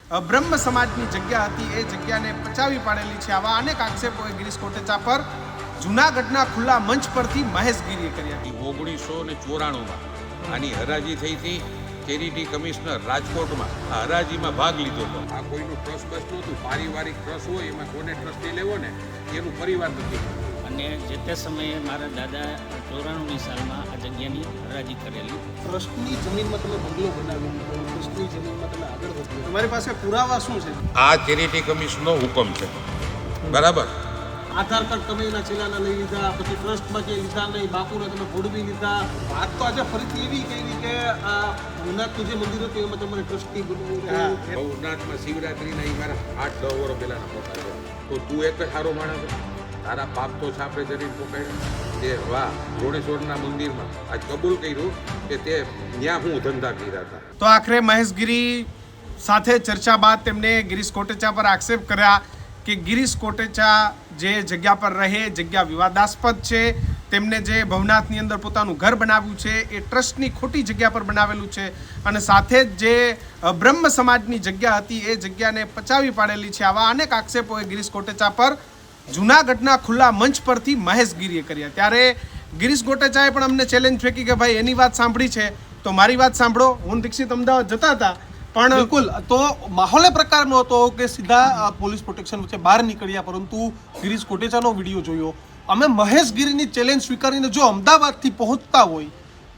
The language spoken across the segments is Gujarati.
બ્રહ્મ સમાજની જગ્યા હતી એ જગ્યાને પચાવી પાડેલી છે. આવા અનેક આક્ષેપો ગિરીશ કોટેચા પર જૂનાગઢના ખુલ્લા મંચ પરથી મહેશગીરીએ કર્યા. 1994માં આની હરાજી થઈ હતી. ચેરિટી કમિશનર રાજકોટમાં આ હરાજીમાં ભાગ લીધો હતો. આ કોઈનું ટ્રસ્ટ બસ નહોતું, પારિવારિક ટ્રસ્ટ હોય એમાં કોને ટ્રસ્ટી લેવો ને એનું પરિવાર નથી. અને જે તે સમયે મારા દાદા 94ની સાલમાં આ જગ્યાની હરાજી કરેલી. ટ્રસ્ટની જમીનમાં તમે બંગલો બનાવી, ટ્રસ્ટની જમીનમાં તમે આગળ વધ્યો, તમારી પાસે પુરાવા શું છે? આ ચેરિટી કમિશનનો હુકમ છે, બરાબર. આધાર કાર્ડ તમે એના છેલ્લાના લઈ લીધા, પછી ટ્રસ્ટમાં જે લીધા નહીં, બાપુને તમે ભોળવી લીધા. વાત તો આજે ફરીથી એવી કરી કે આ ભવનાથનું જે મંદિર હતું એમાં તમારે ટ્રસ્ટી બનવું. ભવનાથમાં શિવરાત્રીના એ મારા 8-10 વર્ષ પહેલાના ફોટા છે. તો તું એક જ સારો માણસ છે. તારા પાપ તો છાપે જરીને પકડ્યા તે વાહ રોણેશ્વરના મંદિરમાં આજ કબૂલ કર્યું કે તે ત્યાં હું ધંધા કર્યા હતા. તો આખરે મહેશગીરી સાથે ચર્ચા બાદ તેમણે ગિરીશ કોટેચા પર આક્ષેપ કર્યા કે ગિરીશ કોટેચા જે જગ્યા પર રહે, જગ્યા વિવાદાસ્પદ છે. તેમને જે ભવનાથની અંદર પોતાનું ઘર બનાવ્યું છે એ ટ્રસ્ટની ખોટી જગ્યા પર બનાવેલું છે અને સાથે જ જે બ્રહ્મ સમાજની જગ્યા હતી એ જગ્યાને પચાવી પાડેલી છે. આવા અનેક આક્ષેપો ગિરીશ કોટેચા પર જૂનાગઢના ખુલ્લા મંચ પરથી મહેશગીરીએ કર્યા. ત્યારે ગિરીશ કોટેચાએ પણ અમને ચેલેન્જ ફેંકી કે ભાઈ એની વાત સાંભળી છે તો મારી વાત સાંભળો. હું દીક્ષિત અમદાવાદ જતા હતા પણ બિલકુલ તો માહોલ એ પ્રકારનો હતો કે સીધા પોલીસ પ્રોટેક્શન વચ્ચે બહાર નીકળ્યા, પરંતુ ગિરીશ કોટેચાનો વિડીયો જોયો. અમે મહેશગીરીની ચેલેન્જ સ્વીકારીને જો અમદાવાદથી પહોંચતા હોય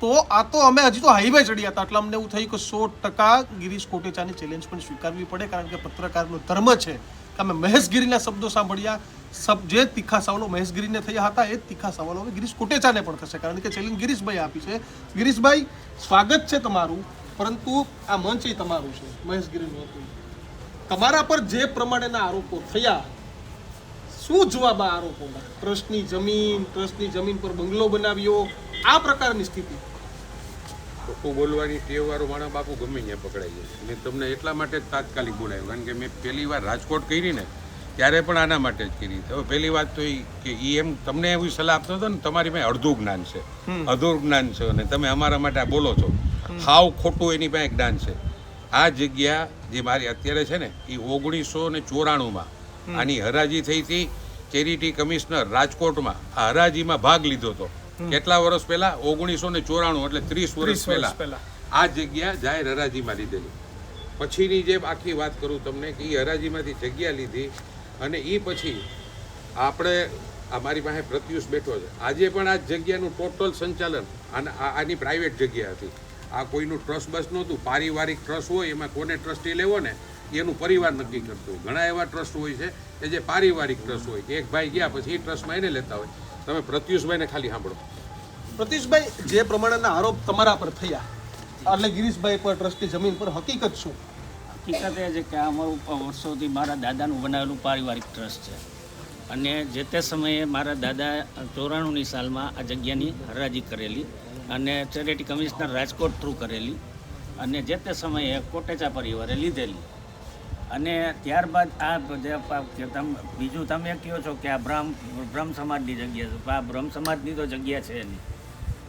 તો આ તો અમે હજી તો હાઈવે ચડ્યા હતા એટલે અમને એવું થયું કે 100% ગિરીશ કોટેચાની ચેલેન્જ પણ સ્વીકારવી પડે, કારણ કે પત્રકારનો ધર્મ છે કે અમે મહેશગીરીના શબ્દો સાંભળ્યા. જે તીખા સવાલો મહેશગીરીને થયા હતા એ તીખા સવાલો હવે ગિરીશ કોટેચાને પણ થશે, કારણ કે ચેલેન્જ ગિરીશભાઈ આપી છે. ગિરીશભાઈ, સ્વાગત છે તમારું, પરંતુ આ મંચ એ તમારું છે, મહેશગીરીનું હતું. તમારા પર જે પ્રમાણેના આરોપો થયા, શું જવાબ આ આરોપોના? ટ્રસ્ટની જમીન પર બંગલો બનાવ્યો, આ પ્રકારની સ્થિતિ. ખોટું બોલવાની ટેવવાળો માણસ બાપુ ગમે ત્યાં પકડાઈ જાય. મેં તમને એટલા માટે જ તાત્કાલિક બોલાવ્યું, કારણ કે મેં પહેલી વાર રાજકોટ કરી ને ત્યારે પણ આના માટે જ કરી. હવે પહેલી વાત તો એ કે એમ તમને એવી સલાહ આપતો હતો ને તમારી પાસે અડધું જ્ઞાન છે, અધૂર જ્ઞાન છે અને તમે અમારા માટે બોલો છો. હાવ ખોટું એની પાસે જ્ઞાન છે. આ જગ્યા જે મારી અત્યારે છે ને એ 1994માં આની હરાજી થઈ હતી. ચેરિટી કમિશનર રાજકોટમાં આ હરાજીમાં ભાગ લીધો હતો. કેટલા વર્ષ પહેલા? 1994, એટલે 30 વર્ષ પહેલા આ જગ્યા જાહેર હરાજીમાં લીધેલી. પછીની જે આખી વાત કરું તમને કે એ હરાજીમાંથી જગ્યા લીધી અને એ પછી આપણે મારી પાસે પ્રત્યુષ બેઠો છે. આજે પણ આ જગ્યાનું ટોટલ સંચાલન આની પ્રાઇવેટ જગ્યા હતી. આ કોઈનું ટ્રસ્ટ બસ નહોતું, પારિવારિક ટ્રસ્ટ હોય એમાં કોને ટ્રસ્ટી લેવો ને એનું પરિવાર નક્કી કરતું. ઘણા એવા ટ્રસ્ટ હોય છે કે જે પારિવારિક ટ્રસ્ટ હોય કે એક ભાઈ ગયા પછી એ ટ્રસ્ટમાં એને લેતા હોય. તમે પ્રત્યુષભાઈને ખાલી સાંભળો. પ્રતિશભાઈ, જે પ્રમાણેના આરોપ તમારા પર થયા એટલે ગિરીશભાઈ પર ટ્રસ્ટની જમીન પર હકીકત શું? હકીકત એ છે કે આ અમારું વર્ષોથી મારા દાદાનું બનાવેલું પારિવારિક ટ્રસ્ટ છે અને જે તે સમયે મારા દાદા 94ની સાલમાં આ જગ્યાની હરાજી કરેલી અને ચેરિટી કમિશનર રાજકોટ થ્રુ કરેલી અને જે તે સમયે કોટેચા પરિવારે લીધેલી. અને ત્યારબાદ આ બીજું તમે કહો છો કે આ બ્રહ્મ સમાજની જગ્યા છે. આ બ્રહ્મ સમાજની તો જગ્યા છે નહીં.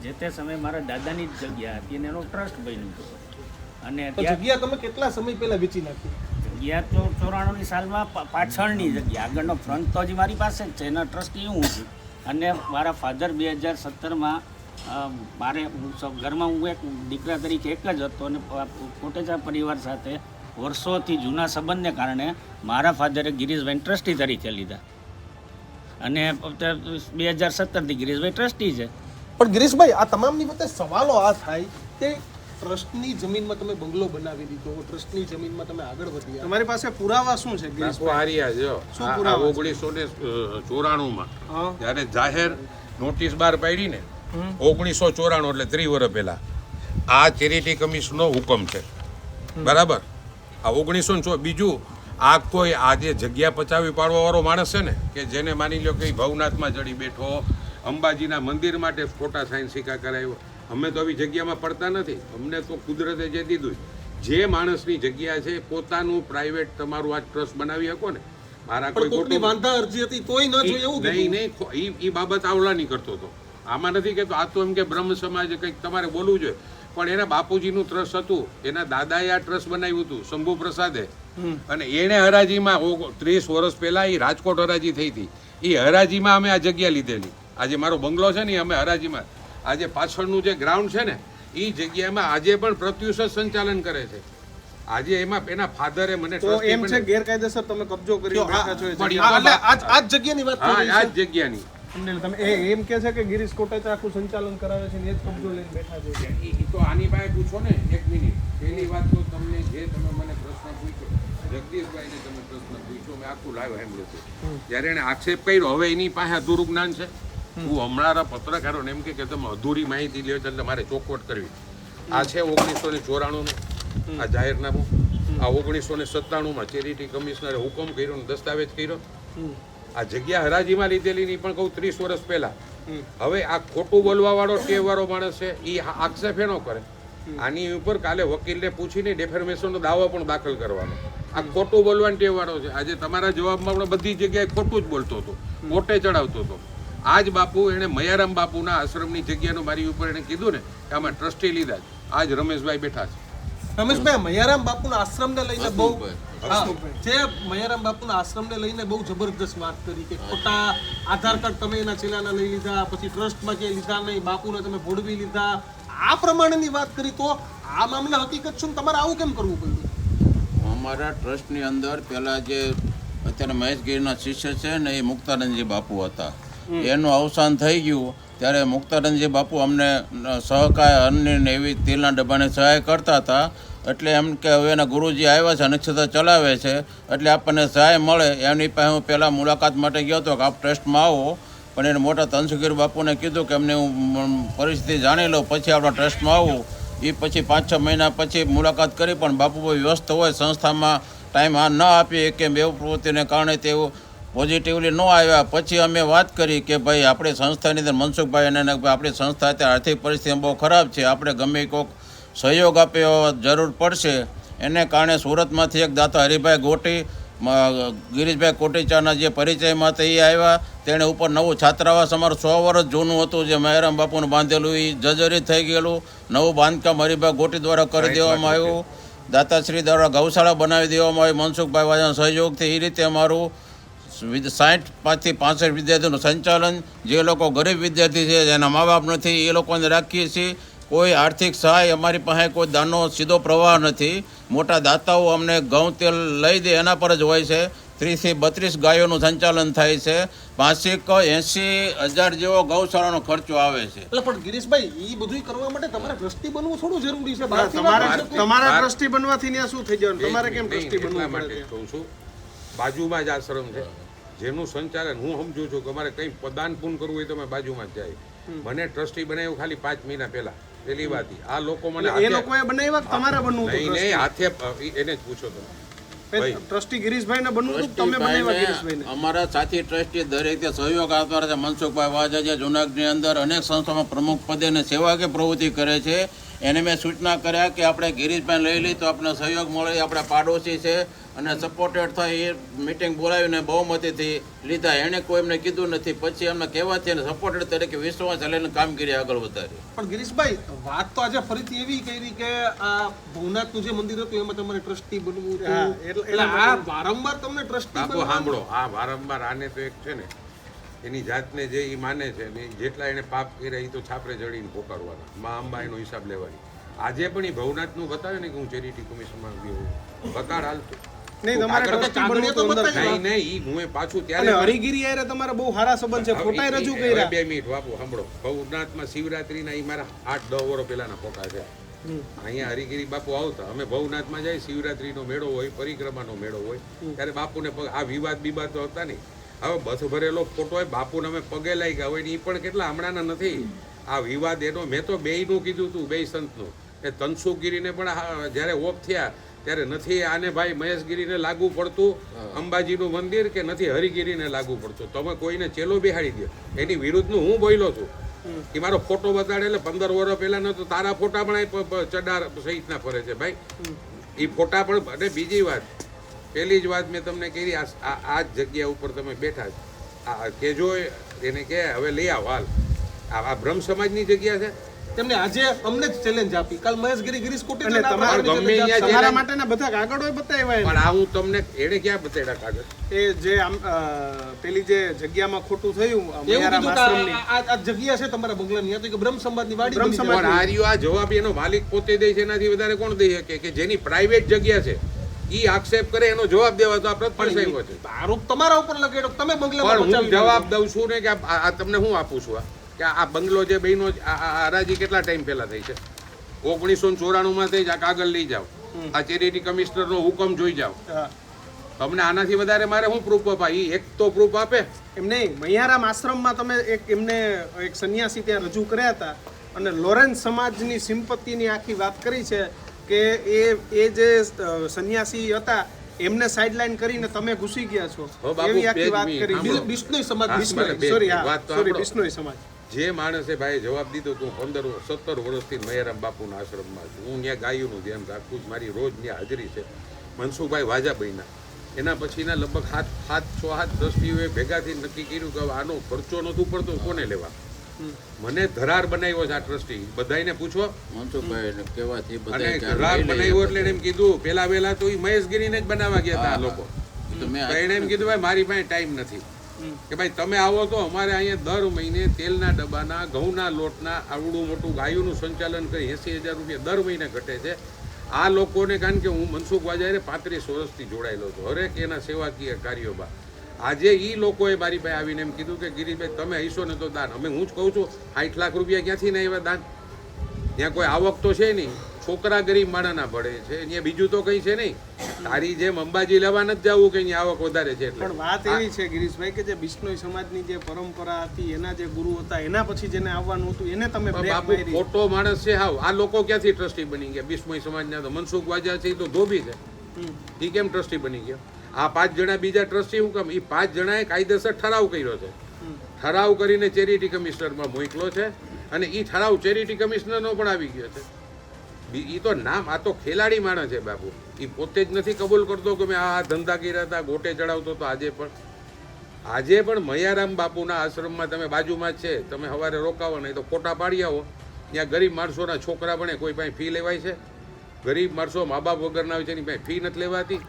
જે તે સમયે મારા દાદાની જ જગ્યા હતી અને એનો ટ્રસ્ટ બન્યું હતું. અને જગ્યા તમે કેટલા સમય પહેલા વેચી નાખી? જગ્યા તો 94ની સાલમાં પાછળની જગ્યા, આગળનો ફ્રન્ટ તો હજી મારી પાસે જ છે, એના ટ્રસ્ટી હું છું. અને મારા ફાધર 2017માં મારે ઘરમાં હું એક દીકરા તરીકે એક જ હતો અને કોટેચા પરિવાર સાથે વર્ષોથી જૂના સંબંધને કારણે મારા ફાધરે ગિરીશભાઈ ટ્રસ્ટી તરીકે લીધા અને 2017થી ગિરીશભાઈ ટ્રસ્ટી છે. પણ ગિરીશભાઈ, આ તમામની વચ્ચે સવાલો આ થાય કે ટ્રસ્ટની જમીનમાં તમે બંગલો બનાવી દીધો, ટ્રસ્ટની જમીનમાં તમે આગળ વધ્યા, તમારી પાસે પુરાવા શું છે? 1994માં જ્યારે જાહેર નોટિસ બહાર પાડી ને 1994 એટલે 30 વર્ષ પહેલા આ ચેરિટી કમિશનનો હુકમ છે, બરાબર. આ 1904. બીજું આ કોઈ આ જે જગ્યા પચાવી પાડવા વાળો માણસ છે ને કે જેને માની લો કે ભવનાથમાં જડી બેઠો, અંબાજીના મંદિર માટે ખોટા સાઈન સિક્કા કરાવ્યો. અમે તો આવી જગ્યામાં પડતા નથી. અમને તો કુદરતે જે દીધું, જે માણસની જગ્યા છે પોતાનું પ્રાઇવેટ તમારું આ ટ્રસ્ટ બનાવી શકો ને. મારા કોઈ વાંધા અરજી હતી તોય ન જોઈ એવું નહીં. એ બાબત આવલા નહીં કરતો હતો. આમાં નથી કહેતો. આ તો એમ કે બ્રહ્મ સમાજ કંઈક તમારે બોલવું જોઈએ, પણ એના બાપુજીનું ટ્રસ્ટ હતું, એના દાદાએ આ ટ્રસ્ટ બનાવ્યું હતું, શંભુ પ્રસાદે. અને એણે હરાજીમાં 30 વર્ષ પહેલા એ રાજકોટ હરાજી થઈ હતી. એ હરાજીમાં અમે આ જગ્યા લીધેલી. આજે મારો બંગલો છે ને અમે હરાજીમાં, આજે પાછળનું જે ગ્રાઉન્ડ છે ને એ જગ્યામાં આજે પણ પ્રત્યુષ જ સંચાલન કરે છે. આજે એમાં એના ફાધરે મને તો trustee એમ છે બને- ગેરકાયદેસર તમે કબજો કરી જો, બેઠા છો એ પણ જગ્યા એટલે આ જ જગ્યાની વાત હા કરી આ રહી જ જગ્યાની તમને તમે એમ કે છે કે ગિરીશ કોટેચા આખું સંચાલન કરાવે છે ને એ જ કબજો લઈને બેઠા છે ઈ તો આની પાસે પૂછો ને 1 મિનિટ. પહેલી વાત તો તમને જે તમે મને પ્રશ્ન પૂછ્યો જગદીશભાઈને તમે પ્રશ્ન પૂછ્યો મેં આખું લાઈવ સાંભળ્યું હતું. જ્યારે એણે આક્ષેપ કર્યો હવે એની પાસે અધૂરું જ્ઞાન છે. હું હમણાં પત્રકારોને એમ કે તમે અધૂરી માહિતી લ્યો એટલે મારે ચોખવટ કરવી. આ છે 1994 નું આ જાહેરનામું. આ 1997 ચેરિટી કમિશનરે હુકમ કર્યો ને દસ્તાવેજ કર્યો. આ જગ્યા હરાજીમાં લીધેલી ની પણ કહું 30 વર્ષ પહેલા. હવે આ ખોટું બોલવા વાળો ટેવ વાળો માણસ છે એ આક્ષેપ એનો કરે. આની ઉપર કાલે વકીલને પૂછીને ડેફેમેશનનો દાવો પણ દાખલ કરવાનો. આ ખોટું બોલવાની ટેવ વાળો છે. આજે તમારા જવાબમાં પણ બધી જગ્યાએ ખોટું જ બોલતો હતો, મોટે ચડાવતો હતો. આજ બાપુ એને મયારામ બાપુના આશ્રમની જગ્યાનું મારી ઉપર એને કીધું ને કે આમાં ટ્રસ્ટી લીધા જ. આજ રમેશભાઈ બેઠા છે. રમેશભાઈ, મયારામ બાપુના આશ્રમને લઈને બહુ જે મયારામ બાપુના આશ્રમને લઈને બહુ જબરદસ્ત વાત કરી કે ખોટા આધાર કાર્ડ તમે એના ચેલાના લઈ લીધા, પછી ટ્રસ્ટમાં ક્યાંય લીધા નહીં, બાપુને તમે ભોળવી લીધા, આ પ્રમાણેની વાત કરી. તો આ મામલે હકીકત શું, તમારે આવું કેમ કરવું પડ્યું? અમારા ટ્રસ્ટની અંદર પહેલા જે અત્યારે મહેશગીરીના શિષ્ય છે ને એ મુક્તાનંદજી બાપુ હતા. એનું અવસાન થઈ ગયું ત્યારે મુક્તાનંદજી બાપુ અમને સહકાર અન્ય એવી તેલના ડબ્બાની સહાય કરતા હતા. એટલે એમ કે હવે એના ગુરુજી આવ્યા છે, નક્ષત્ર ચલાવે છે, એટલે આપણને સહાય મળે એની પાસે હું પહેલાં મુલાકાત માટે ગયો હતો કે આપ ટ્રસ્ટમાં આવો. પણ એને મોટા તનસુગીર બાપુને કીધું કે એમને હું પરિસ્થિતિ જાણી લઉં પછી આપણા ટ્રસ્ટમાં આવું. એ પછી 5-6 મહિના પછી મુલાકાત કરી પણ બાપુ બહુ વ્યસ્ત હોય, સંસ્થામાં ટાઈમ ન આપી કે એવું પ્રવૃત્તિને કારણે તેઓ પોઝિટિવલી ન આવ્યા. પછી અમે વાત કરી કે ભાઈ આપણી સંસ્થાની અંદર મનસુખભાઈ અને આપણી સંસ્થા અત્યારે આર્થિક પરિસ્થિતિ બહુ ખરાબ છે, આપણે ગમે કોઈક સહયોગ આપ્યો જરૂર પડશે. એને કારણે સુરતમાંથી એક દાતા હરિભાઈ ગોટી ગિરીશભાઈ કોટેચાના જે પરિચયમાં હતા એ આવ્યા. તેણે ઉપર નવું છાત્રાવાસ અમારું 100 વર્ષ જૂનું હતું જે મહેરામ બાપુને બાંધેલું એ જર્જરિત થઈ ગયેલું. નવું બાંધકામ હરિભાઈ ગોટી દ્વારા કરી દેવામાં આવ્યું. દાતાશ્રી દ્વારા ગૌશાળા બનાવી દેવામાં આવી મનસુખભાઈ વાજાના સહયોગથી. એ રીતે અમારું 60 થી 65 વિદ્યાર્થીઓનું સંચાલન, જે લોકો ગરીબ વિદ્યાર્થી છે જેના મા બાપ નથી એ લોકોને રાખીએ છીએ. કોઈ આર્થિક સહાય અમારી પાસે કોઈ દાનનો સીધો પ્રવાહ નથી. મોટા દાતાઓ અમને ઘઉં તેલ લઈ દે એના પર જ હોય છે. 30 થી 32 ગાયોનું સંચાલન થાય છે. માસિક 80,000 જેવો ગૌશાળાનો ખર્ચો આવે છે. એટલે પણ ગિરીશભાઈ, એ બધું કરવા માટે તમારે ટ્રસ્ટી બનવું થોડું જરૂરી છે. તમારા ટ્રસ્ટી બનવાથી ત્યાં શું થઈ જવાનું? તમારે કેમ ટ્રસ્ટી એટલા બનવું માટે પડે? કહું છું બાજુમાં જ આશ્રમ છે જેનું સંચાલન હું સમજુ છું કે અમારે કંઈ દાન પૂન કરવું હોય તો અમે બાજુમાં જ જાય. મને ટ્રસ્ટી બનાવ્યું ખાલી 5 મહિના પહેલા. પેલી વાત આ લોકો મને એ લોકોએ બનાવ્યા કે તમારે બનવું હતું? નહીં હાથે એને જ પૂછો તમે. ટ્રસ્ટી ગિરીશભાઈ ને બનવું હતું, તમે બનાવ્યા ગિરીશભાઈ ને? અમારા સાથી ટ્રસ્ટી દરેક રીતે સહયોગ આપતા છે. મનસુખભાઈ વાજા જે જૂનાગઢની અંદર અનેક સંસ્થામાં પ્રમુખ પદે અને સેવાકીય પ્રવૃત્તિ કરે છે. એને મેં સૂચના કર્યા કે આપણે ગિરીશભાઈ લઈ લઈ તો આપણે સહયોગ મળે. આપણા પાડોશી છે અને સપોર્ટેડ થાય એ મિટિંગ બોલાવીને બહુમતીથી લીધા. એણે કોઈ એમને કીધું નથી. પછી એમને કહેવાથી અને સપોર્ટેડ તરીકે વિશ્વાસ લઈને કામગીરી આગળ વધારી. પણ ગિરીશભાઈ, વાત તો આજે ફરીથી એવી કરી કે આ ભવનાથનું જે મંદિર હતું એમાં તમારે ટ્રસ્ટી બનવું હતું. એટલે આ વારંવાર તમને ટ્રસ્ટી બાપુ સાંભળો, આ વારંવાર આને તો એક છે ને એની જાતને જે એ માને છે ને જેટલા એને પાપ કર્યા એ તો છાપરે જડીને પોકારવાના. મા અંબા એનો હિસાબ લેવાની. આજે પણ એ ભવનાથનું બતાવે ને કે હું ચેરિટી કમિશનમાં ગયો બતાડ હાલતું નહીં, તમારે ટ્રસ્ટી બનવું હતું અંદર. નહીં નહીં હું પાછું અને ત્યારે હરિગીરી હારે તમારા બહુ સારા સંબંધ છે, ફોટા રજૂ કર્યા. 2 મિનિટ બાપુ સાંભળો. ભવનાથમાં શિવરાત્રીના એ મારા 8-10 વર્ષ પહેલાના ફોટા છે. અહીંયા હરિગીરી બાપુ આવતા, અમે ભવનાથમાં જાય, શિવરાત્રીનો મેળો હોય, પરિક્રમાનો મેળો હોય, ત્યારે બાપુને આ વિવાદ બીવાદ તો હતા નહીં. હવે બસ ભરેલો ફોટો હોય, બાપુને અમે પગે લાગી ગયા હોય ને એ પણ કેટલા હમણાંના નથી. આ વિવાદ એનો મેં તો બેયનું કીધું હતું, બે સંતનું. એ તનસુગીરીને પણ જ્યારે ઓફ થયા ત્યારે નથી આને ભાઈ મહેશગીરીને લાગુ પડતું અંબાજીનું મંદિર કે નથી હરિગીરીને લાગુ પડતું. તમે કોઈને ચેલો બેહાડી દો. એની વિરુદ્ધનું હું બોલ્યો છું. એ મારો ફોટો બતાડે એટલે 15 વર્ષ પહેલાનો તો તારા ફોટા પણ ચડાર સહિતના ફરે છે ભાઈ. એ ફોટા પણ. અને બીજી વાત, પહેલી જ વાત મેં તમને કરી, આ જ જગ્યા ઉપર તમે બેઠા કેજો એને કે હવે લઈ આવ હાલ. આ બ્રહ્મ સમાજની જગ્યા છે. તેમને આજે અમને જ ચેલેન્જ આપી. કાલ મહેશગીરી ગિરીશ અને કોટેચાના તમારા ગમે challenge ત્યાં આપી. તમારા માટેના બધા કાગળોય બતાવ્યા પણ આ હું તમને એણે ક્યાં બતાડ્યા કાગળ? એ જે આમ પેલી જે જગ્યામાં ખોટું થયું એવું મયારામ કીધું કે આશ્રમની. આ જગ્યા છે તમારા બંગલાની, આ તો કે બ્રહ્મ સમાજની વાડી બ્રહ્મ બની સમાજ- જાય. પણ આ રહ્યો આ જવાબ એનો માલિક પોતે દે છે, એનાથી વધારે કોણ દઈ શકે? કે જેની પ્રાઇવેટ જગ્યા છે ઈ આક્ષેપ કરે એનો જવાબ દેવા તો આપણે પડસાયો છે. આરોપ તમારા ઉપર લગાડ્યો, તમે બંગલામાં પણ હું બચાવી જવાબ દઉં છું ને કે આ તમને હું આપું છું કે આ બંગલો જે બહેનો હરાજી કેટલા ટાઈમ પહેલા થઈ છે? 1994 માં થઈ જ. આ કાગળ લઈ જાઓ, આ ચેરિટી કમિશનરનો હુકમ જોઈ જાઓ. હા. તમને આનાથી વધારે મારે શું પ્રૂફ આપા? ઈ એક તો પ્રૂફ આપે. એમ નહીં, મયારામ આશ્રમમાં તમે એમને એક સંન્યાસી ત્યાં રજૂ કર્યા હતા અને લોરેન્સ સમાજની સિમ્પતિની આખી વાત કરી છે કે એ જે સંન્યાસી હતા એમને સાઇડલાઇન કરીને તમે ઘૂસી ગયા છો હો બાપુ, એવી આખી બે જ વાત મિનિટ કરી. સાંભળો. બિશ્નોઈ સમાજ હા, બિશ્નોઈ. બે સોરી, વાત હા, તો સોરી, સાંભળો. બિશ્નોઈ સમાજ. જે માણસે ભાઈ જવાબ દીધો કે હું 17 વર્ષથી મયારામ બાપુના આશ્રમમાં છું, હું ત્યાં ગાયોનું ધ્યાન રાખું છું, મારી રોજ ત્યાં હાજરી છે. મનસુખભાઈ વાજા બન્યા એના પછીના લગભગ 7 ટ્રસ્ટીઓએ ભેગાથી નક્કી કર્યું કે હવે આનો ખર્ચો નહોતું પડતો, કોને લેવા? મને ધરાર બનાવ્યો છે આ ટ્રસ્ટી, બધાને પૂછો. મનસુખભાઈને કહેવાથી અને બધાય કે ધરાર લઈ લઈએ. બનાવ્યો એટલે એને એમ કીધું પેલા તો એ મહેશગીરીને જ બનાવવા ગયા હતા આ લોકો. તો મેં તો એણે એમ કીધું ભાઈ મારી પાસે ટાઈમ નથી કે ભાઈ તમે આવો તો અમારે અહીંયા દર મહિને તેલના ડબ્બાના, ઘઉંના લોટના આવડું મોટું ગાયોનું સંચાલન કરી 80,000 રૂપિયા દર મહિને ઘટે છે. આ લોકોને, કારણ કે હું મનસુખ વાજારે 35 વર્ષથી જોડાયેલો છું હરેક એના સેવાકીય કાર્યોમાં. આજે ઈ લોકોએ મારી પાસે આવીને એમ કીધું કે ગિરીશભાઈ તમે હૈસો ને તો દાન. અમે હું જ કહું છું 60 લાખ રૂપિયા ક્યાંથી ના આવ્યા દાન? ત્યાં કોઈ આવક તો છે નહીં, છોકરા ગરીબ માણાના ભળે છે, ત્યાં બીજું તો કંઈ છે નહીં. તારી જેમ અંબાજી લેવા નથી જવું કે અહીંયા આવક વધારે છે એટલે. પણ વાત એવી છે ગિરીશભાઈ કે જે બિશ્નોઈ સમાજની જે પરંપરા હતી, એના જે ગુરુ હતા, એના પછી જેને આવવાનું હતું એને તમે બ્રેક બાપુ મારી. ખોટો માણસ છે હાવ. આ લોકો ક્યાંથી ટ્રસ્ટી બની ગયા? બિશ્નોઈ સમાજના તો મનસુખ વાજા છે, એ તો ધોબી છે. એ કેમ ટ્રસ્ટી બની ગયા? આ 5 જણા બીજા ટ્રસ્ટી હું કામ? એ 5 જણાએ કાયદેસર ઠરાવ કર્યો છે. ઠરાવ કરીને ચેરિટી કમિશનરમાં મોકલો છે અને એ ઠરાવ ચેરિટી કમિશનરનો પણ આવી ગયો છે. એ તો નામ, આ તો ખેલાડી માણસ છે બાપુ. એ પોતે જ નથી કબૂલ કરતો કે મેં આ ધંધા કર્યા હતા, ગોટે ચડાવતો તો. આજે પણ મયારામ બાપુના આશ્રમમાં તમે બાજુમાં જ છે, તમે સવારે રોકાવો નહીં તો ફોટા પાડી આવો. ત્યાં ગરીબ માણસોના છોકરા ભણે, કોઈ પાસે ફી લેવાય છે? ગરીબ માણસો મા બાપ વગરના હોય છે, એની પાસે ફી નથી લેવાતી.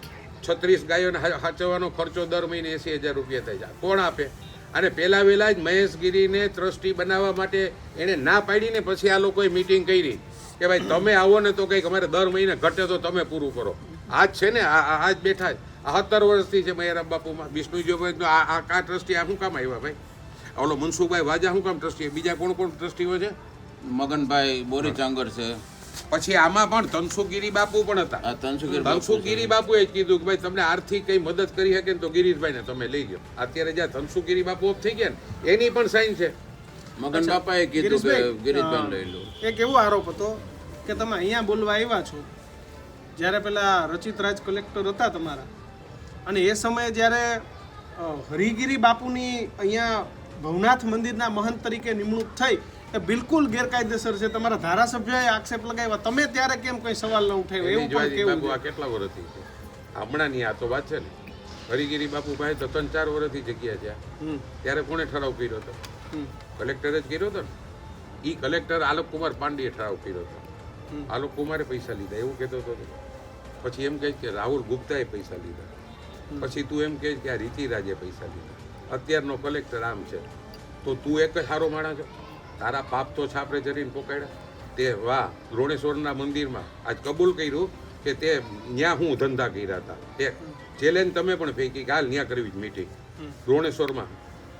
36 ગાયોને સાચવવાનો ખર્ચો દર મહિને 80,000 રૂપિયા થાય છે. કોણ આપે? અને પહેલા વહેલા જ મહેશગીરીને ટ્રસ્ટી બનાવવા માટે એણે ના પાડીને પછી આ લોકોએ મિટિંગ કરી કે ભાઈ તમે આવો ને તો કંઈક અમારે દર મહિને ઘટે તો તમે પૂરું કરો. આજ છે ને આજ બેઠા જ 17 વર્ષથી છે મયારામ બાપુમાં. બિશ્નોઈજીભાઈ આ ટ્રસ્ટી આ શું કામ આવ્યા ભાઈ? ઓલો મનસુખભાઈ વાજા શું કામ ટ્રસ્ટી? બીજા કોણ ટ્રસ્ટીઓ છે? મગનભાઈ બોરીચાંગર છે. પછી આમાં પણ ધનસુખગીરી બાપુ પણ હતા. આ તનસુખગીરી બાપુ છે. ધનસુખગીરી બાપુએ જ કીધું કે ભાઈ તમને આર્થિક કઈ મદદ કરી શકે ને તો ગિરીશભાઈને તમે લઈ જાઓ. અત્યારે જ્યાં ધનસુખગીરી બાપુ ઓફ થઈ ગયા ને એની પણ સાઈન છે. મગન બાપાએ કીધું કે ગિરીશભાઈ લઈ લો. એક એવો આરોપ હતો કે તમે અહીંયા બોલવા આવ્યા છો જ્યારે પેલા રચિત રાજ કલેક્ટર હતા તમારા, અને એ સમયે જ્યારે હરિગીરી બાપુની અહીંયા ભવનાથ મંદિરના મહંત તરીકે નિમણૂક થઈ એ બિલકુલ ગેરકાયદેસર છે. તમારા ધારાસભ્યોએ આક્ષેપ લગાવ્યા, તમે ત્યારે કેમ કોઈ સવાલ ન ઉઠાવ્યો? એવું પણ એની કેવું બાપુ આ છે? કેટલા વર્ષથી છે? હમણાંની આ તો વાત છે ને. હરિગીરી બાપુ પાસે તો 3-4 વર્ષથી જગ્યા છે. હમ, ત્યારે કોણે ઠરાવ કર્યો હતો? હમ, કલેક્ટરે જ કર્યો હતો ને. ઈ કલેક્ટર આલોક કુમાર પાંડેએ ઠરાવ કર્યો હતો. આલોક કુમારે પૈસા લીધા એવું કહેતો હતો. પછી એમ કહે કે રાહુલ ગુપ્તાએ પૈસા લીધા. પછી તું એમ કહે કે આ રીતિરાજે પૈસા લીધા. અત્યારનો કલેક્ટર આમ છે તો તું એક જ સારો માણસ છો? તારા પાપ તો છાપરે જરીને પોકાડ્યા. તે વાહ દ્રોણેશ્વરના મંદિરમાં આજ કબૂલ કર્યું કે તે ન્યા હું ધંધા કર્યા હતા. તે ચેલેન્જ તમે પણ ફેંકી કે હાલ ન્યા કરવી જ મીટિંગ દ્રોણેશ્વરમાં.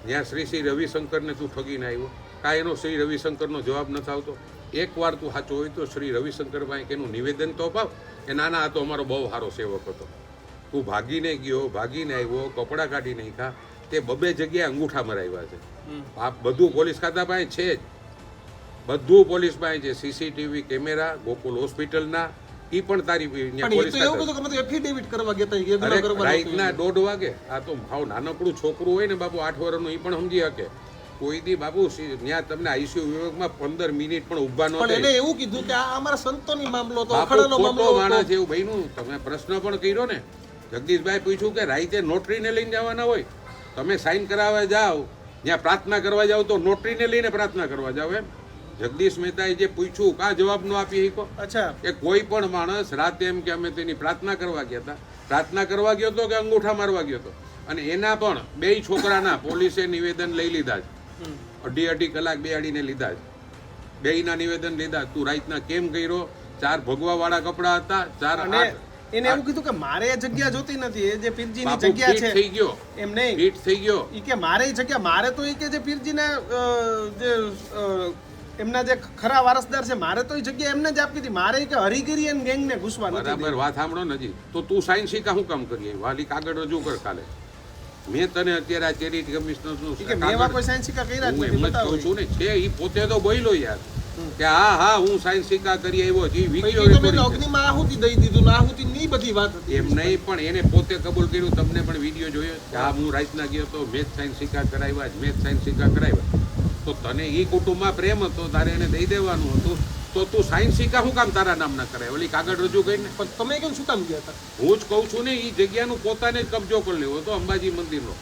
ત્યાં શ્રી રવિશંકરને તું ઠગીને આવ્યો. કાંઈ એનો શ્રી રવિશંકરનો જવાબ નથી આવતો. એકવાર તું સાચો હોય તો શ્રી રવિશંકર પાસે એનું નિવેદન તો અપાવ કે ના ના આ તો અમારો બહુ સારો સેવક હતો. તું ભાગીને ગયો, ભાગીને આવ્યો, કપડાં કાઢી નાખ્યા. તે 2 જગ્યાએ અંગૂઠા મરાવ્યા છે. આ બધું પોલીસ ખાતા પાસે છે જ. બધું પોલીસ પાસે છે. સીસીટીવી કેમેરા ગોકુલ હોસ્પિટલના ઈ પણ તારી પણ એ પોલીસ તો એવું કીધું કે અમે તો એફિડેવિટ કરવા ગયા હતા, એ ગુનો અરે કરવા રાઈતના નહોતું. 1:30 વાગે. આ તો હાવ નાનકડું છોકરું હોય ને બાપુ 8 વર્ષનું, એ પણ સમજી શકે. કોઈ દી બાપુ ત્યાં તમને આઈસીયુ વિભાગમાં 15 મિનિટ પણ ઊભા ન પણ એને થાય. એવું કીધું કે આ અમારા સંતોની મામલો હતો, બાપુ અખાડાનો ખોટો મામલો માણસ હતો. એવું બન્યું. તમે પ્રશ્ન પણ કર્યો ને. જગદીશભાઈ પૂછ્યું કે રાઈતે નોટરીને લઈને જવાના હોય, તમે સાઈન કરાવવા જાઓ, જ્યાં પ્રાર્થના કરવા જાઓ તો નોટરીને લઈને પ્રાર્થના કરવા જાઓ એમ. જગદીશ મહેતાએ જે પૂછ્યું કા જવાબ ન આપી શકો અચ્છા કે કોઈ પણ માણસ રાતે એમ કે અમે તેની પ્રાર્થના કરવા ગયા હતા, પ્રાર્થના કરવા ગયો હતો કે અંગૂઠા મારવા ગયો હતો, અને એના પણ 2 છોકરાના પોલીસે નિવેદન લઈ લીધા છે, અઢી કલાક બેહાડીને લીધા છે, 2ના નિવેદન લીધા. તું રાતના કેમ કર્યો? 4 ભગવા વાળા કપડા હતા, 4 અને એને એવું કીધું કે મારે એ જગ્યા જોતી નથી, એ જે પીરજીની બાપુ જગ્યા ફિટ છે થઈ ગયો, એમ નહીં, ફિટ થઈ ગયો. ઈ કે મારે એ જગ્યા મારે તો ઈ કે જે પીરજીના જે એમના જે ખરા વારસદાર છે મારે તો એ જગ્યા એમને જ આપી હતી, મારે ઈ કે હરિગીરી અને ગેંગને ઘૂસવા નથી બરાબર વાત સાંભળો ને હજી તો તું સાયન્સ શીખા શું કામ કરીએ? વાલી કાગળ રજૂ કર કાલે. મેં તને અત્યારે આ ચેરિટી કમિશનરનું ઈ કે મેં એવા કોઈ સાયન્સ શીખા કર્યા જ હું નથી, એમ જ બતાવો કહું છું ને, છે ઈ પોતે તો બોલ્યો યાર કે હા હું સાયન્સ શીખા કરી આવ્યો છું. ઈ પછી વિડિયો તમે રેકોર્ડિંગ છે. અગ્નિમાં આહુતિ દઈ દીધું ને આહુતિ ની બધી વાત હતી. એમ નહીં પણ એને પોતે કબૂલ કર્યું. તમને પણ વિડીયો જોયો કે હા હું રાતના ગયો તો મેં સાયન્સ શીખા કરાવ્યા જ, મેં સાયન્સ શીખા કરાવ્યા. તો તને ઈ કુટુંબમાં પ્રેમ હતો, તારે એને દઈ દેવાનું હતું, તો તું સાયન્સ શીખા શું કામ તારા નામ ના કરાય? ઓલી કાગળ રજૂ કરીને. પણ તમે કેમ શું કામ ગયા હતા? હું જ કહું છું ને, ઈ જગ્યાનું પોતાને જ કબજો કરી લેવો હતો અંબાજી મંદિરનો.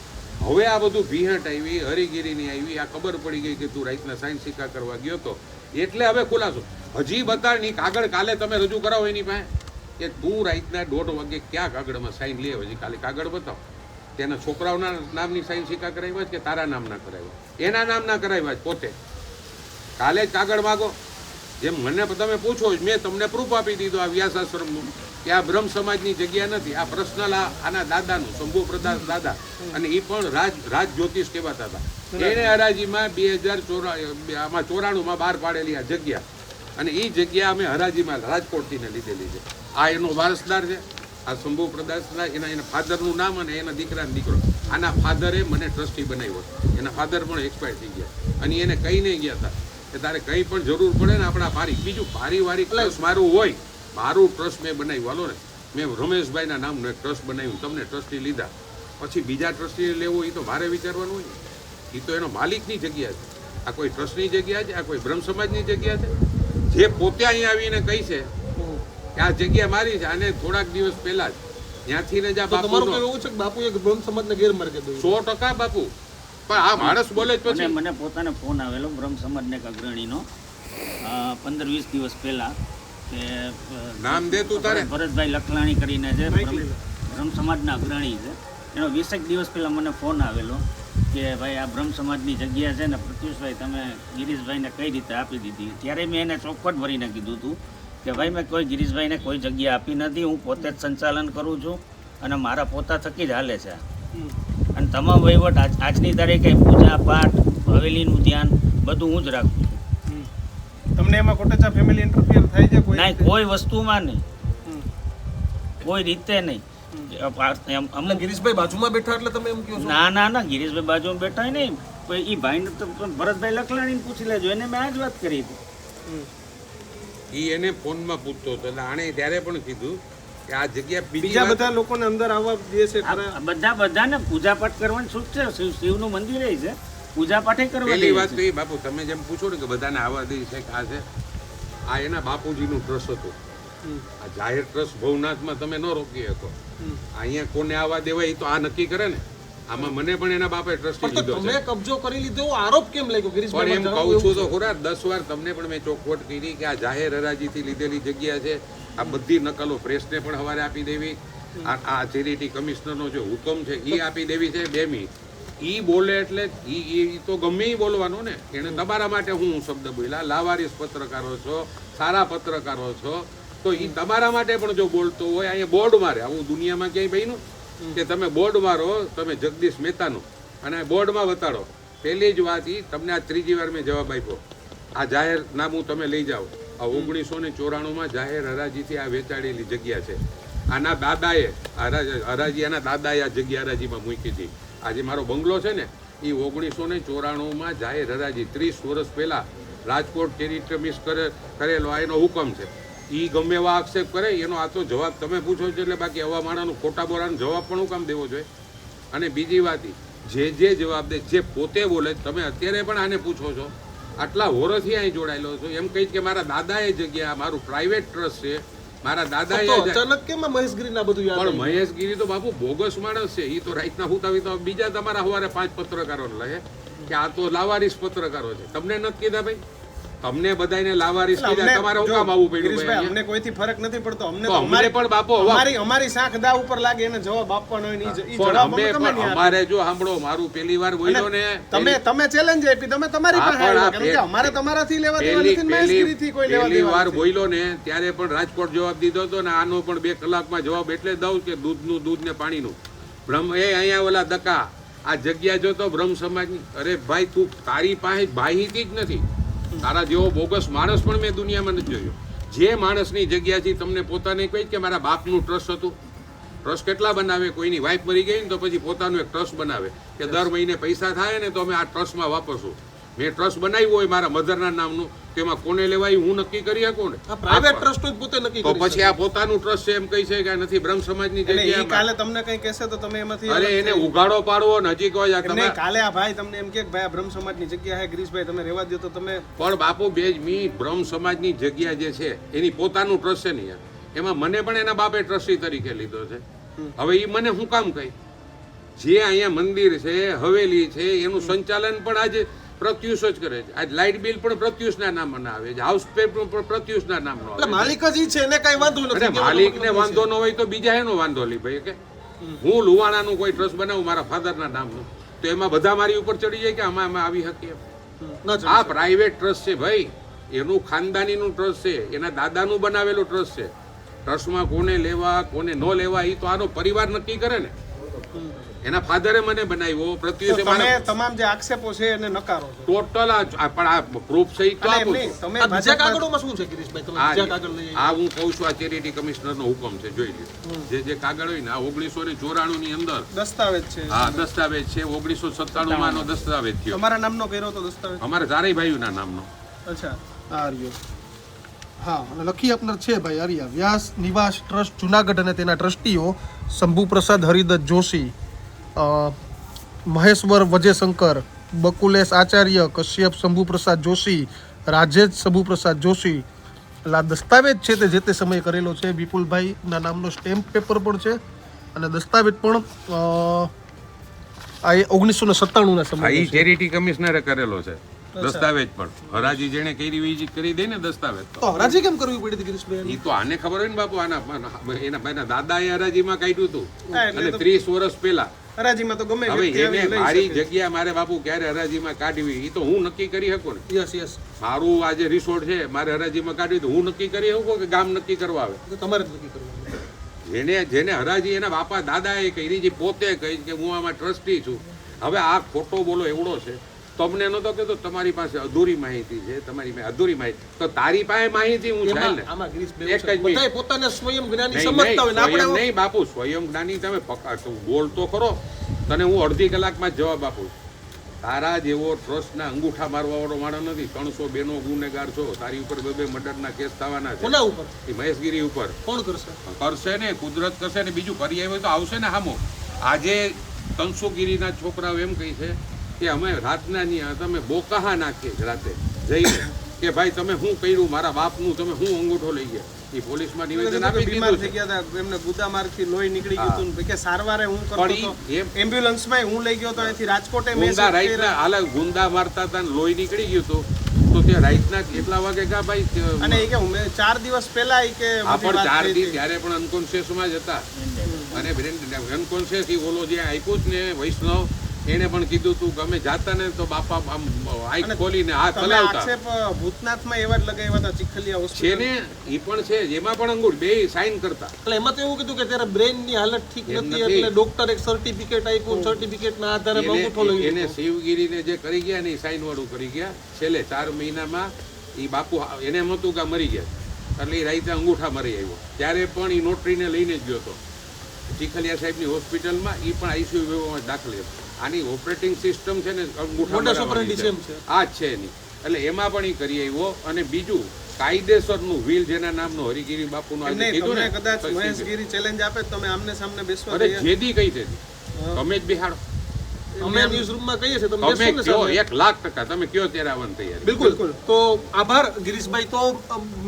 હવે આ બધું ભીહટ આવી, હરિગીરીની આવી, આ ખબર પડી ગઈ કે તું રાતના સાયન્સ શીખા કરવા ગયો તો, એટલે હવે ખુલાસો. હજી બતાડની કાગળ કાલે તમે રજૂ કરાવો એની પાસે કે તું રાતના 1:30 વાગે ક્યાં કાગળમાં સાઈન લે, હજી કાલે કાગળ બતાવો. તેના છોકરાઓના નામની સાઈન સિક્કા કરાવ્યા છે કે તારા નામના કરાવ્યા? એના નામના કરાવ્યા છે પોતે. કાલે જ કાગળ માગો. જેમ મને તમે પૂછો, મેં તમને પ્રૂફ આપી દીધો આ વ્યાસાશ્રમનું કે આ બ્રહ્મ સમાજની જગ્યા નથી, આ પર્સનલ આના દાદાનું, શંભુ પ્રદાસ દાદા, અને એ પણ રાજ જ્યોતિષ કહેવાતા હતા. એને હરાજીમાં 2094માં બહાર પાડેલી આ જગ્યા, અને એ જગ્યા અમે હરાજીમાં રાજકોટથી લીધેલી છે. આ એનો વારસદાર છે, આ શંભુ પ્રદાસના એના ફાધરનું નામ અને એના દીકરાનો દીકરો. આના ફાધરે મને ટ્રસ્ટી બનાવ્યો, એના ફાધર પણ એક્સપાયર થઈ ગયા, અને એને કહી નહીં ગયા હતા કે તારે કંઈ પણ જરૂર પડે ને આપણા બીજું પારિવારિક ટ્રસ્ટ મારું હોય, મારું ટ્રસ્ટ મેં બનાવ્યું. હાલો ને, મેં રમેશભાઈના નામનું એક ટ્રસ્ટ બનાવ્યું, તમને ટ્રસ્ટી લીધા, પછી બીજા ટ્રસ્ટી લેવો એ તો મારે વિચારવાનું હોય ને. એ તો એનો માલિકની જગ્યા છે. આ કોઈ ટ્રસ્ટની જગ્યા છે? આ કોઈ બ્રહ્મ સમાજની જગ્યા છે? જે પોતે અહીંયા આવીને કહી છે કે આ જગ્યા મારી છે, અને થોડાક દિવસ પહેલા જ ત્યાંથી ને જ આ તો તમારું બાપુ કહેવું છે કે બાપુ એક બ્રહ્મ સમાજને ગેરમાર્ગે દોર્યો. 100% બાપુ. પણ આ માણસ બોલે જ પછી મને પોતાને ફોન આવેલો બ્રહ્મ સમાજના એક અગ્રણીનો 15-20 દિવસ પહેલા કે નામ દે તું તારે. ભરતભાઈ લખલાણી કરીને છે, બ્રહ્મ સમાજના અગ્રણી છે. એનો 20 દિવસ પહેલા મને ફોન આવેલો કે ભાઈ આ બ્રહ્મ સમાજની જગ્યા છે ને પ્રત્યુષભાઈ તમે ગિરીશભાઈને કઈ રીતે આપી દીધી? ત્યારે મેં એને ચોખવટ ભરીને કીધું હતું કે ભાઈ મેં કોઈ ગિરીશભાઈને કોઈ જગ્યા આપી નથી, હું પોતે જ સંચાલન કરું છું અને મારા પોતા થકી જ હાલે છે. અને તમામ વહીવટ આજની તારીખે પૂજા પાઠ હવેલીનું ધ્યાન બધું હું જ રાખું છું. તમને એમાં કોટેચા ફેમિલી ઇન્ટરફિયર થાય છે કોઈ નહીં, કોઈ વસ્તુમાં નહીં, કોઈ રીતે નહીં. એટલે ગિરીશભાઈ બાજુમાં બેઠા એટલે તમે એમ કહો છો? ના ગિરીશભાઈ બાજુમાં બેઠા નહીં. એ ભાઈને તો ભરતભાઈ લખલાણીને પૂછી લેજો, એને મેં આ જ વાત કરી હતી. ઈ એને ફોનમાં પૂછતો હતો, એટલે આણે ત્યારે પણ કીધું કે આ જગ્યા બીજા બધા લોકોને અંદર આવવા દે છે ખરા? આ બધાને પૂજા પાઠ કરવાની છૂટ છે. શિવનું મંદિર છે, પૂજા પાઠે કરવા પહેલી દે વાત છે. તો એ બાપુ તમે જેમ પૂછો ને કે બધાને આવવા દે છે કે આ છે, આ એના બાપુજીનું ટ્રસ્ટ હતું. આ જાહેર ટ્રસ્ટ ભવનાથમાં તમે ન રોકી શકો. અહીંયા કોને આવવા દેવાય એ તો આ નક્કી કરે ને. આમાં મને પણ એના બાપે ટ્રસ્ટી પણ તો લીધો તમે છે. કબજો કરી લીધો એવો આરોપ કેમ લાગ્યો પણ ગિરીશભાઈ? એમ કહું છું તો ખોરા 10 વાર તમને પણ મેં ચોખવટ કરી કે આ જાહેર હરાજીથી લીધેલી જગ્યા છે. આ બધી નકલો પ્રેસને પણ હવારે આપી દેવી. આ ચેરિટી કમિશનરનો જે હુકમ છે એ આપી દેવી છે. 2 મિનિટ ઈ બોલે એટલે ઈ તો ગમે ઈ બોલવાનો ને. એને તમારા માટે હું શબ્દ બોલ્યા, લાવારીસ પત્રકારો છો, સારા પત્રકારો છો, તો ઈ તમારા માટે પણ જો બોલતો હોય અહીંયા બોર્ડ મારે. આવું દુનિયામાં ક્યાંય બન્યું કે તમે બોર્ડ મારો, તમે જગદીશ મહેતાનું, અને બોર્ડમાં બતાડો. પહેલી જ વાત ઈ તમને આ 3જી વાર મેં જવાબ આપ્યો. આ જાહેરનામું તમે લઈ જાઓ. આ 1994માં જાહેર હરાજીથી આ વેચાડેલી જગ્યા છે. આના દાદાએ હરાજી આના દાદાએ આ જગ્યા હરાજીમાં મૂકી હતી. આજે મારો બંગલો છે ને એ 1994માં જાહેર હરાજી 30 વર્ષ પહેલા રાજકોટ ટેરિટરી કરેલો આ એનો હુકમ છે. એ ગમે એવા આક્ષેપ કરે એનો આ તો જવાબ તમે પૂછો છો. એટલે બાકી આવા માણાનો ખોટા બોરાનો જવાબ પણ હું કામ દેવો જોઈએ? અને બીજી વાત જે જવાબ દે, જે પોતે બોલે, તમે અત્યારે પણ આને પૂછો છો, આટલા વર્ષથી અહીં જોડાયેલો છો, એમ કહીશ કે મારા દાદાએ જગ્યા, મારું પ્રાઇવેટ ટ્રસ્ટ છે, મારા દાદાએ તો અચાનક કેમ આ મહેશગીરીના બધું યાદ પણ આવ્યું? મહેશગીરી તો બાપુ બોગસ માણસ છે. એ તો રાતના હુતાવી તો બીજા તમારા સવારે 5 પત્રકારો લખે કે આ તો લાવારીસ પત્રકારો છે. તમને નથી કીધા ભાઈ? તમને બધાને લાવારીસ એટલે કીધા તમારે હું કામ આવવું પડ્યું ગિરીશભાઈ, ભાઈ અમને કોઈથી ફરક નથી પડતો. અમને તો તો અમને પણ બાપુ હવા- અમારી શાખ દા ઉપર લાગે એને જવાબ આપવાનો હોય ને ઈ પણ જવાબ અમે અમે તમે પણ નહીં આપો. અમારે જો સાંભળો મારું પહેલી વાર બોલ્યો ને તમે ચેલેન્જ આપી, તમે તમારી હા, પાસે પણ આવ્યા. આ કારણ કે અમારે તમારાથી લેવા દેવા નથી, ને મહેશગીરીથી કોઈ લેવા પહેલી દેવા વાર નથી. બોલ્યો ને ત્યારે પણ રાજકોટ જવાબ દીધો હતો ને આનો પણ 2 કલાકમાં જવાબ એટલે દઉં કે દૂધનું દૂધ ને પાણીનું બ્રહ્મ એ અહીંયા ઓલા દકા આ જગ્યા જોતો બ્રહ્મ સમાજની. અરે ભાઈ તું તારી પાસે માહિતી જ નથી. તારા જેવો બોગસ માણસ પણ મેં દુનિયામાં નથી જોયો. જે માણસની જગ્યાથી તમને પોતાને કહી કે મારા બાપનું ટ્રસ્ટ હતું. ટ્રસ્ટ કેટલા બનાવે? કોઈની વાઈફ મરી ગઈ ને તો પછી પોતાનું એક ટ્રસ્ટ બનાવે કે દર મહિને પૈસા થાય ને તો અમે આ ટ્રસ્ટમાં વાપરશું. મેં ટ્રસ્ટ બનાવ્યું હોય મારા મધરના નામનું, તેમાં કોને લેવાય હું નક્કી કરી શકું ને. આ પ્રાઇવેટ ટ્રસ્ટ જ પોતે નક્કી તો કરી પછી આ પોતાનું ટ્રસ્ટ છે એમ કહી છે કે નથી બ્રહ્મ સમાજની અને ઈ જગ્યા. કાલે તમને કઈ કહેશે તો તમે એમાંથી અરે એને ઉઘાડો પાડવો ને હજી કહો યાર તમે. નહીં, કાલે આ ભાઈ તમને એમ કે ભાઈ આ બ્રહ્મ સમાજની જગ્યા છે ગિરીશભાઈ, તમે રહેવા દો તો તમે પણ બાપુ બેજમી બ્રહ્મ સમાજની જગ્યા જે છે એની પોતાનું ટ્રસ્ટ છે ને યાર. એમાં મને પણ એના બાપે ટ્રસ્ટી તરીકે લીધો છે. હવે એ મને હું કામ કહી? જે અહીંયા મંદિર છે, હવેલી છે, એનું સંચાલન પણ આજે પ્રત્યુષ જ કરે છે. આજ લાઇટ બિલ પણ પ્રત્યુષના નામમાં આવે છે, હાઉસ પે પણ પ્રત્યુષના નામનો આવે એટલે છે. માલિક જ ઈ છે એને કઈ વાંધો અરે નથી. માલિકને વાંધો ન હોય તો બીજા એનો વાંધો લી ભાઈ કે હું લુવાણાનું કોઈ ટ્રસ્ટ બનાવું મારા ફાધરના નામનું તો એમાં બધા મારી ઉપર ચડી જાય કે અમે આવી શકીએ? ન જ. આ પ્રાઇવેટ ટ્રસ્ટ છે ભાઈ, એનું ખાનદાનીનું ટ્રસ્ટ છે, એના દાદાનું બનાવેલું ટ્રસ્ટ છે. ટ્રસ્ટમાં કોને લેવા કોને ન લેવા એ તો આનો પરિવાર નક્કી કરે ને. એના ફાધરે મને બનાવ્યો, પ્રત્યુષે તમે મારા તમામ જે આક્ષેપો છે એને નકારો છો. ટોટલ પણ આ પ્રૂફ સહિત તો અને આપું એમ નહીં, છું. તમે આ બીજા ભાજપમાં- કાગળોમાં શું છે ગિરીશભાઈ? તમે બીજા કાગળ લઈ આ હું કહું છું આ ચેરિટી કમિશનરનો હુકમ છે, જોઈ લો. જે કાગળ હોય ને આ 1994 ની અંદર દસ્તાવેજ છે. હા દસ્તાવેજ છે. 1997 માં નો દસ્તાવેજ થયો તમારા નામનો કર્યો તો દસ્તાવેજ? અમારા ચારેય ભાઈઓના નામનો. અચ્છા. આ રહ્યો. હા, અને લખી આપનાર છે ભાઈ આર્યા વ્યાસ નિવાસ ટ્રસ્ટ જુનાગઢ અને તેના ટ્રસ્ટીઓ શંભુ પ્રસાદ હરિદત્ત જોશી, મહેશ્વર વજયશંકર, બકુલેશ આચાર્ય, કશ્યપ શંભુ પ્રસાદ જોશી, રાજેશ શંભુ પ્રસાદ જોશી. એટલે આ દસ્તાવેજ છે તે જે તે સમયે કરેલો છે. વિપુલભાઈના નામનો સ્ટેમ્પ પેપર પણ છે અને દસ્તાવેજ પણ આ 1997 ના આ સમયે ઈ ચેરિટી કમિશનરે કરેલો છે દસ્તાવેજ પણ. હરાજી જેને કરી ઈ કરી દે ને દસ્તાવેજ તો. તો હરાજી કેમ કરવી પડી હતી ગિરીશભાઈ? ઈ તો આને ખબર હોય ને બાપુ, એના દાદાએ હરાજીમાં કાઢ્યું હતું હા, એટલે અને તો 30 વર્ષ પહેલા. હરાજીમાં તો ગમે હવે વ્યક્તિ એને આવી લઈ મારી શકે. જગ્યા મારે બાપુ ક્યારે હરાજીમાં કાઢવી ઈ તો હું નક્કી કરી શકું ને. યસ યસ, મારું આ જે રિસોર્ટ છે મારે હરાજીમાં કાઢવી તો હું નક્કી કરી શકું કે ગામ નક્કી કરવા આવે? તો તમારે જ નક્કી કરવાનું. જેને હરાજી એના બાપા દાદાએ કરી, જે પોતે કહી કે હું આમાં ટ્રસ્ટી છું. હવે આ ખોટો બોલો એવડો છે. તમને નતો કહેતો તમારી પાસે અધૂરી માહિતી છે, તમારી પાસે અધૂરી માહિતી, તો તારી પાસે માહિતી હું ચાલ ને. આમાં ગિરીશભાઈ એક જ મિનિટ. બધાય પોતાને સ્વયં જ્ઞાની નહીં, સમજતા હોય ને સ્વયં આપણે નહીં બાપુ, સ્વયં જ્ઞાની તમે તું બોલ તો ખરો. તને હું અડધી કલાકમાં જ જવાબ આપું છું. તારા જેવો ટ્રસ્ટના અંગૂઠા મારવા વાળો માણસ નથી. 300 બેનો ગુનેગાર છો. તારી ઉપર 2 મર્ડરના કેસ થવાના છે. કોના ઉપર? એ મહેશગીરી ઉપર કોણ કરશે? કરશે ને, કુદરત કરશે ને, બીજું કરી આવ્યું તો આવશે ને હામો. આજે તનસુગીરીના છોકરાઓ એમ કહે છે કે અમે રાતના નહીં તમે બોકાહા નાખીએ રાતે જઈને કે ભાઈ તમે શું કર્યું મારા બાપનું, તમે શું અંગૂઠો લઈ ગયા. એ પોલીસમાં નિવેદન આપી બીમાર દીધું થઈ છે. ગયા હતા, એમને ગુદામારથી લોહી નીકળી ગયું હતું ને કે સારવારે હું કરતો પણ હતો. ઈ એમ- એમ્બ્યુલન્સમાં હું લઈ ગયો તો અહીંથી રાજકોટે મેં ગુંદા રાઈતના હાલે ગુંદા મારતા હતા ને લોહી નીકળી ગયું હતું તો તે રાઈતના કેટલા વાગે કા ભાઈ અને એ કે મેં 4 દિવસ પહેલા ઈ કે આ બધી પણ વાત 4 થઈ દી હતી. ત્યારે પણ અનકોન્શિયસમાં જ હતા. અને અનકોન્શિયસ ઈ ઓલો જે આપ્યું જ ને વૈષ્ણવ એને પણ કીધું તું કે અમે જાતા ને તો બાપા આમ આંખ ખોલીને હાથ તમે હલાવતા આક્ષેપ ભૂતનાથમાં એવા જ લગાવ્યા હતા ચીખલિયા છે હોસ્પિટલ. ને. ઈ પણ છે, એમાં પણ અંગૂઠ બે સાઈન કરતા. એટલે એમાં તો એવું કીધું કે ત્યારે બ્રેઇનની હાલત ઠીક એમ નથી નથી. એટલે ડોક્ટર એક સર્ટિફિકેટ આપ્યું, સર્ટિફિકેટના આધારે અંગૂઠો લઈ એને લીધો. શિવગીરીને જે કરી ગયા ને સાઈન વાળું કરી ગયા છેલ્લે 4 મહિનામાં. ઈ બાપુ એને એમ હતું કે આ મરી ગયા એટલે એ રાઈતે અંગૂઠા મરી આવ્યો. ત્યારે પણ ઈ નોટરીને લઈને જ ગયો હતો ચીખલિયા સાહેબની હોસ્પિટલમાં. ઈ પણ આઈસીયુ વિભાગમાં દાખલ હતો. આની ઓપરેટિંગ સિસ્ટમ છે ને અંગૂઠા Modus મરાવવાની operandi છે. same છે. આ જ છે એની. એટલે એમાં પણ ઈ કરી આવ્યો. અને બીજું કાયદેસરનું વ્હીલ જેના નામનું હરિગીરી બાપુનું આજે એમને કીધું તમને ને કદાચ પછી મહેશગીરી ચેલેન્જ આપે તો તમે આમને સામને બેસવા અરે તૈયાર? જેદી કઈ છે તમે જ બિહાડો. અમે ન્યૂઝ રૂમમાં કહીએ છીએ તમે તમે બેસો ને કયો સામે. 1,00,000% તમે કયો ત્યારે આવવાની તૈયારી. બિલકુલ. તો આભાર ગિરીશભાઈ. તો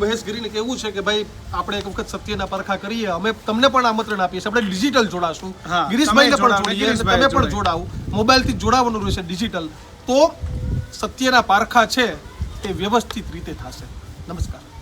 મહેશગીરીને કહેવું છે કે ભાઈ આપણે એક વખત સત્યના પરખા કરીએ. અમે તમને પણ આમંત્રણ આપીએ છીએ. આપણે ડિજિટલ જોડાશું. હા, ગિરીશભાઈને તમે પણ જોડાવો, જોડીએ અને ગિરીશભાઈ તમે પણ જોડાવો. મોબાઈલથી જોડાવાનું રહેશે ડિજિટલ. તો સત્યના પારખા છે એ વ્યવસ્થિત રીતે થશે. નમસ્કાર.